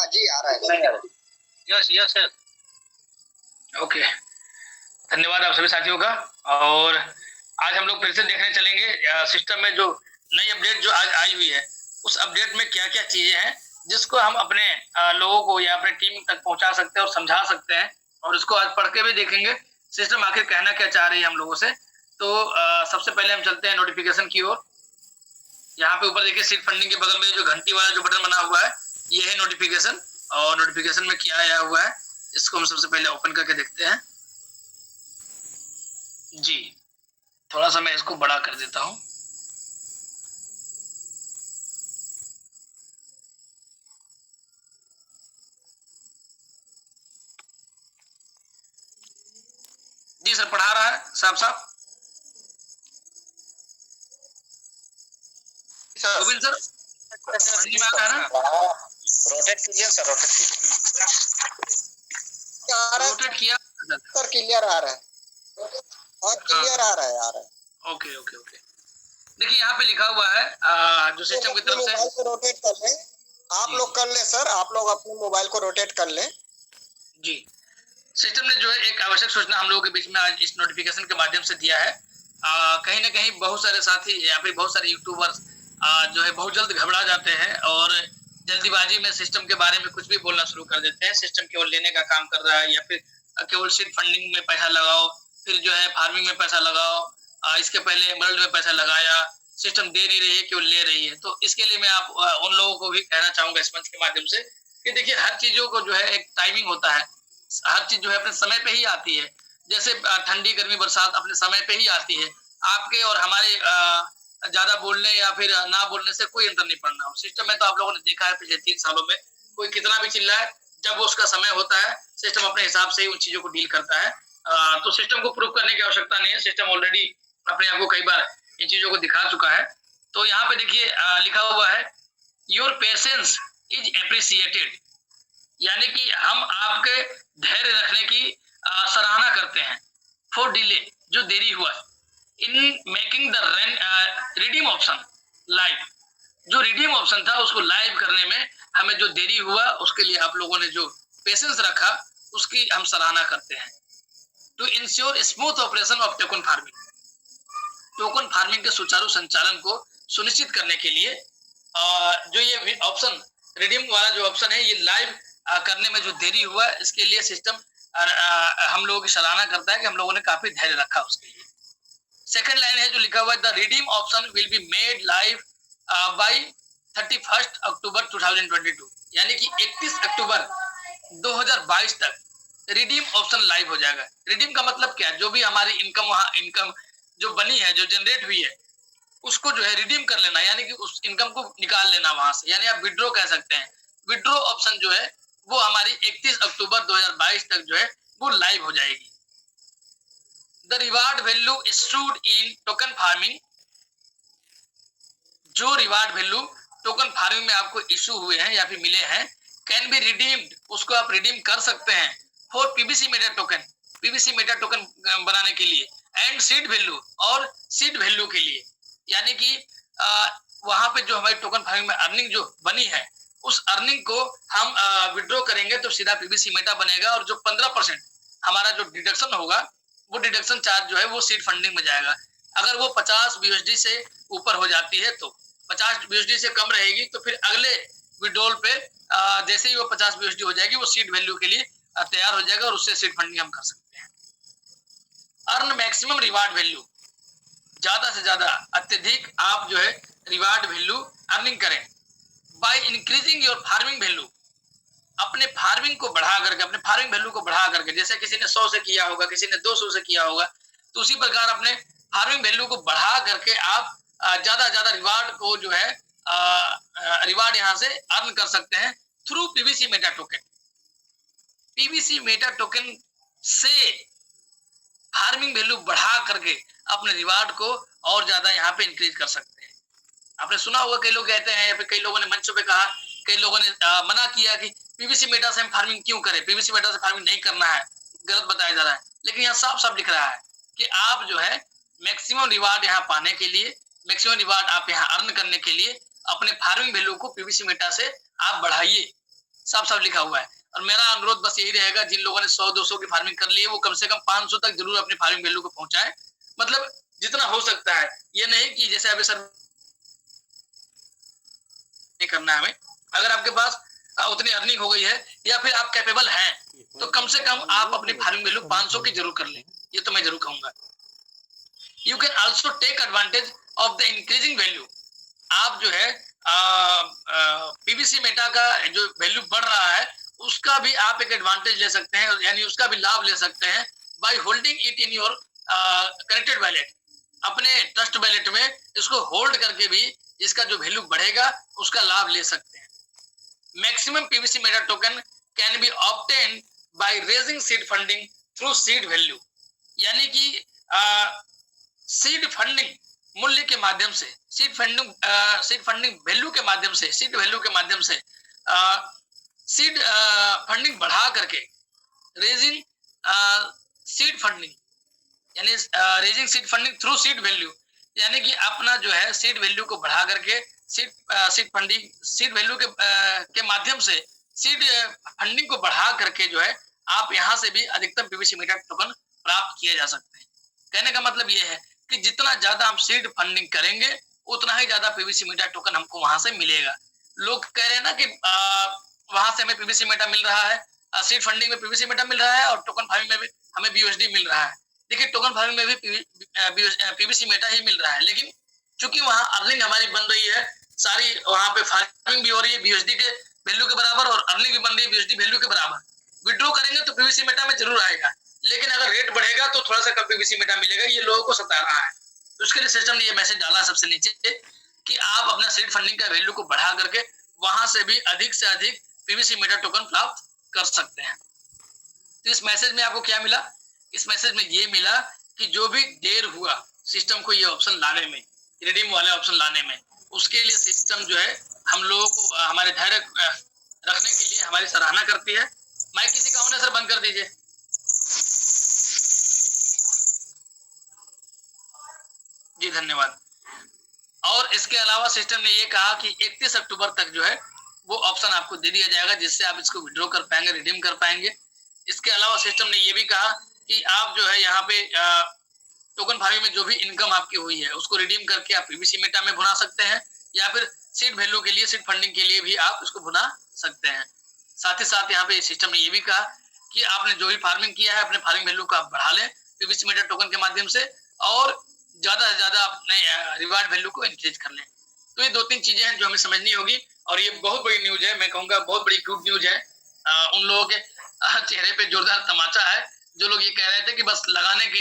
हाँ जी, आ रहा है। Yes yes yes. ओके, धन्यवाद आप सभी साथियों का। और आज हम लोग फिर से देखने चलेंगे सिस्टम में जो नई अपडेट जो आज आई हुई है, उस अपडेट में क्या क्या चीजें हैं जिसको हम अपने लोगों को या अपने टीम तक पहुंचा सकते हैं और समझा सकते हैं। और उसको आज पढ़ के भी देखेंगे सिस्टम आखिर कहना क्या चाह रही है हम लोगों से। तो सबसे पहले हम चलते हैं नोटिफिकेशन की ओर। यहाँ पे ऊपर देखिए सीट फंडिंग के बगल में जो घंटी वाला जो बटन बना हुआ है, ये है नोटिफिकेशन। और नोटिफिकेशन में क्या आया हुआ है इसको हम सबसे पहले ओपन करके देखते हैं। जी, थोड़ा सा मैं इसको बड़ा कर देता हूं। जी सर, पढ़ा रहा है साहब साहब गोविंद सर, समझ में आता है ना? रोटेट कीजिए सर, रोटेट कीजिए। रोटेट किया सर, क्लियर आ रहा है और क्लियर आ रहा है। Okay okay okay. देखिए यहाँ पे लिखा हुआ है जो सिस्टम की तरफ से रोटेट कर लें। आप लोग कर ले सर, आप लोग अपने मोबाइल को रोटेट कर लें। जी, सिस्टम ने जो है एक आवश्यक सूचना हम लोगों के बीच में आज इस नोटिफिकेशन के माध्यम से दिया है। कहीं ना कहीं बहुत सारे साथी या फिर बहुत सारे यूट्यूबर्स जो है बहुत जल्द घबरा जाते हैं और जल्दीबाजी में सिस्टम के बारे में कुछ भी बोलना शुरू कर देते हैं। सिस्टम केवल लेने का काम कर रहा है या फिर केवल सीड फंडिंग में पैसा लगाओ, फिर जो है फार्मिंग में पैसा लगाओ, इसके पहले एमरल्ड में पैसा लगाया, सिस्टम दे नहीं रही है केवल ले रही है। तो इसके लिए मैं आप उन लोगों को भी कहना चाहूंगा इस मंच के माध्यम से कि देखिए हर चीजों को जो है एक टाइमिंग होता है, हर चीज जो है अपने समय पे ही आती है। जैसे ठंडी गर्मी बरसात अपने समय पे ही आती है। आपके और हमारे ज्यादा बोलने या फिर ना बोलने से कोई अंतर नहीं पड़ना। सिस्टम में तो आप लोगों ने देखा है पिछले 3 सालों में कोई कितना भी चिल्लाए, जब वो उसका समय होता है सिस्टम अपने हिसाब से ही उन चीजों को डील करता है। तो सिस्टम को प्रूव करने की आवश्यकता नहीं है, सिस्टम ऑलरेडी अपने आप को कई बार इन चीजों को दिखा चुका है। तो यहाँ पे देखिए लिखा हुआ है योर पेशेंस इज एप्रिसिएटेड, यानी कि हम आपके धैर्य रखने की सराहना करते हैं। फॉर डिले, जो देरी हुआ in making the redeem option live, जो रिडीम ऑप्शन था उसको लाइव करने में हमें जो देरी हुआ उसके लिए आप लोगों ने जो पेशेंस रखा उसकी हम सराहना करते हैं। To ensure smooth operation of token farming, token farming के सुचारू संचालन को सुनिश्चित करने के लिए जो ये ऑप्शन रिडीम वाला जो ऑप्शन है ये लाइव करने में जो देरी हुआ इसके लिए सिस्टम हम लोगों की सराहना करता है कि हम लोगों ने काफी धैर्य रखा उसके लिए। सेकंड लाइन है जो लिखा हुआ है the redeem option will be made live bye 31 अक्टूबर 2022, यानी कि 31 अक्टूबर 2022 तक रिडीम ऑप्शन लाइव हो जाएगा। रिडीम का मतलब क्या है, जो भी हमारी इनकम वहां इनकम जो बनी है जो जनरेट हुई है उसको जो है रिडीम कर लेना, यानी कि उस इनकम को निकाल लेना वहां से, यानी आप विड्रॉ कह सकते हैं। विड्रॉ ऑप्शन जो है वो हमारी 31 अक्टूबर 2022 तक जो है वो लाइव हो जाएगी। The reward value issued in token farming, जो रिवार्ड वैल्यू टोकन फार्मिंग में आपको इशू हुए हैं या फिर मिले हैं, कैन बी रिडीम्ड, उसको आप रिडीम कर सकते हैं for PBC meta token, PBC meta token बनाने के लिए, एंड सीड वैल्यू, और सीड वैल्यू के लिए, यानी कि वहां पे जो हमारी टोकन फार्मिंग में अर्निंग जो बनी है उस अर्निंग को हम विड्रॉ करेंगे तो सीधा पीबीसी मेटा बनेगा, और जो 15% हमारा जो डिडक्शन होगा वो डिडक्शन चार्ज जो है वो सीड फंडिंग में जाएगा। अगर वो 50 बीएसडी से ऊपर हो जाती है तो 50 बीएसडी से कम रहेगी तो फिर अगले विड्रॉल पे जैसे ही वो 50 बीएसडी हो जाएगी वो सीड वैल्यू के लिए तैयार हो जाएगा और उससे सीड फंडिंग हम कर सकते हैं। अर्न मैक्सिमम रिवार्ड वैल्यू, ज्यादा से ज्यादा अत्यधिक आप जो है रिवार्ड वैल्यू अर्निंग करें by increasing your farming value, अपने फार्मिंग को बढ़ा करके, अपने फार्मिंग वैल्यू को बढ़ा करके, जैसे किसी ने 100 से किया होगा, किसी ने 200 से किया होगा, तो उसी प्रकार अपने फार्मिंग वैल्यू को बढ़ा करके आप ज्यादा ज्यादा रिवार्ड को जो है रिवार्ड यहां से अर्न कर सकते हैं through PBC meta token. PBC meta token से फार्मिंग वैल्यू बढ़ा करके अपने रिवार्ड को और ज्यादा यहाँ पे इंक्रीज कर सकते हैं। आपने सुना होगा कई लोग कहते हैं या फिर कई लोगों ने मंचों पे कहा, कई लोगों ने मना किया कि पीबीसी मेटा से हम फार्मिंग क्यों करें, पीबीसी मेटा से फार्मिंग नहीं करना है, गलत बताया जा रहा है। लेकिन यहाँ साफ साफ दिख रहा है कि आप जो है मैक्सिमम रिवार्ड यहाँ पाने के लिए, मैक्सिमम रिवार्ड आप यहाँ अर्न करने के लिए अपने फार्मिंग वैल्यू को पीबीसी मेटा से आप बढ़ाइए। साफ साफ लिखा हुआ है। और मेरा अनुरोध बस यही रहेगा, जिन लोगों ने 100-200 की फार्मिंग कर ली है वो कम से कम 500 तक जरूर अपनी फार्मिंग वैल्यू को पहुंचाए, मतलब जितना हो सकता है। ये नहीं कि जैसे अभी सर नहीं करना है हमें, अगर आपके पास उतनी अर्निंग हो गई है या फिर आप कैपेबल हैं, तो कम से कम आप अपनी फार्मिंग वैल्यू 500 की जरूर कर लें, ये तो मैं जरूर कहूंगा। You can also take advantage of the increasing value. आप जो है पीवीसी मेटा का जो वैल्यू बढ़ रहा है उसका भी आप एक एडवांटेज ले सकते हैं, यानी उसका भी लाभ ले सकते हैं by holding it in your connected wallet. अपने ट्रस्ट वैलेट में इसको होल्ड करके भी इसका जो वैल्यू बढ़ेगा उसका लाभ ले सकते हैं। Maximum PVC Meta token can be obtain by raising seed funding through seed value, यानी कि सीड फंडिंग मूल्य के माध्यम से, सीड फंडिंग वैल्यू के माध्यम से, सीड वैल्यू के माध्यम से सीड फंडिंग बढ़ा करके रेजिंग सीड फंडिंग, यानी raising seed funding through seed value, यानी कि अपना जो है सीड वैल्यू को बढ़ा करके सीड फंडिंग, सीड वैल्यू के माध्यम से सीड फंडिंग को बढ़ा करके जो है आप यहां से भी अधिकतम पीवीसी मेटा टोकन प्राप्त किए जा सकते हैं। कहने का मतलब ये है कि जितना ज्यादा हम सीड फंडिंग करेंगे उतना ही ज्यादा पीवीसी मेटा टोकन हमको वहां से मिलेगा। लोग कह रहे हैं ना कि वहां से हमें पीवीसी मेटा मिल रहा है, सीड फंडिंग में पीवीसी मेटा मिल रहा है और टोकन फार्मिंग में भी हमें बीयूएसडी मिल रहा है। देखिए टोकन फार्मिंग में भी पीवीसी मेटा ही मिल रहा है, लेकिन चूंकि वहां अर्निंग हमारी बन रही है सारी, वहां पे फार्मिंग भी हो रही है बीयूएसडी के वैल्यू के बराबर और अर्निंग भी बन रही है बीयूएसडी वैल्यू के बराबर। विड्रॉ करेंगे तो पीवीसी मेटा में जरूर आएगा, लेकिन अगर रेट बढ़ेगा तो थोड़ा सा कम पीवीसी मेटा मिलेगा। ये लोगों को सता रहा है। उसके लिए सिस्टम ने ये मैसेज डाला है सबसे नीचे कि आप अपना सीड फंडिंग का वैल्यू को बढ़ा करके वहां से भी अधिक से अधिक पीवीसी मेटा टोकन प्राप्त कर सकते हैं। तो इस मैसेज में आपको क्या मिला? इस मैसेज में ये मिला कि जो भी देर हुआ सिस्टम को ये ऑप्शन लाने में, रिडीम वाले ऑप्शन लाने में, उसके लिए सिस्टम जो है हम लोगों को हमारे धैर्य रखने के लिए हमारी सराहना करती है। माइक किसी का होने सर बंद कर दीजिए। जी धन्यवाद। और इसके अलावा सिस्टम ने ये कहा कि 31 अक्टूबर तक जो है वो ऑप्शन आपको दे दिया जाएगा जिससे आप इसको विड्रॉ कर पाएंगे, रिडीम कर पाएंगे। इसके अलावा सिस्टम ने ये भी कहा कि आप जो है यहाँ पे टोकन फार्मिंग में जो भी इनकम आपकी हुई है उसको रिडीम करके आप पीवीसी मेटा में भुना सकते हैं या फिर सीड वैल्यू के लिए, सीड फंडिंग के लिए भी आप इसको भुना सकते हैं। साथ ही साथ यहाँ पे सिस्टम ने ये भी कहा कि आपने जो भी फार्मिंग किया है अपने फार्मिंग वैल्यू को आप बढ़ा लें पीवीसी मेटा टोकन के माध्यम से और ज्यादा से ज्यादा अपने रिवार्ड वैल्यू को इंक्रीज कर लें। तो ये 2-3 चीजें हैं जो हमें समझनी होगी और ये बहुत बड़ी न्यूज है, मैं कहूंगा बहुत बड़ी गुड न्यूज है। उन लोगों के चेहरे पे जोरदार तमाचा है जो लोग ये कह रहे थे कि बस लगाने के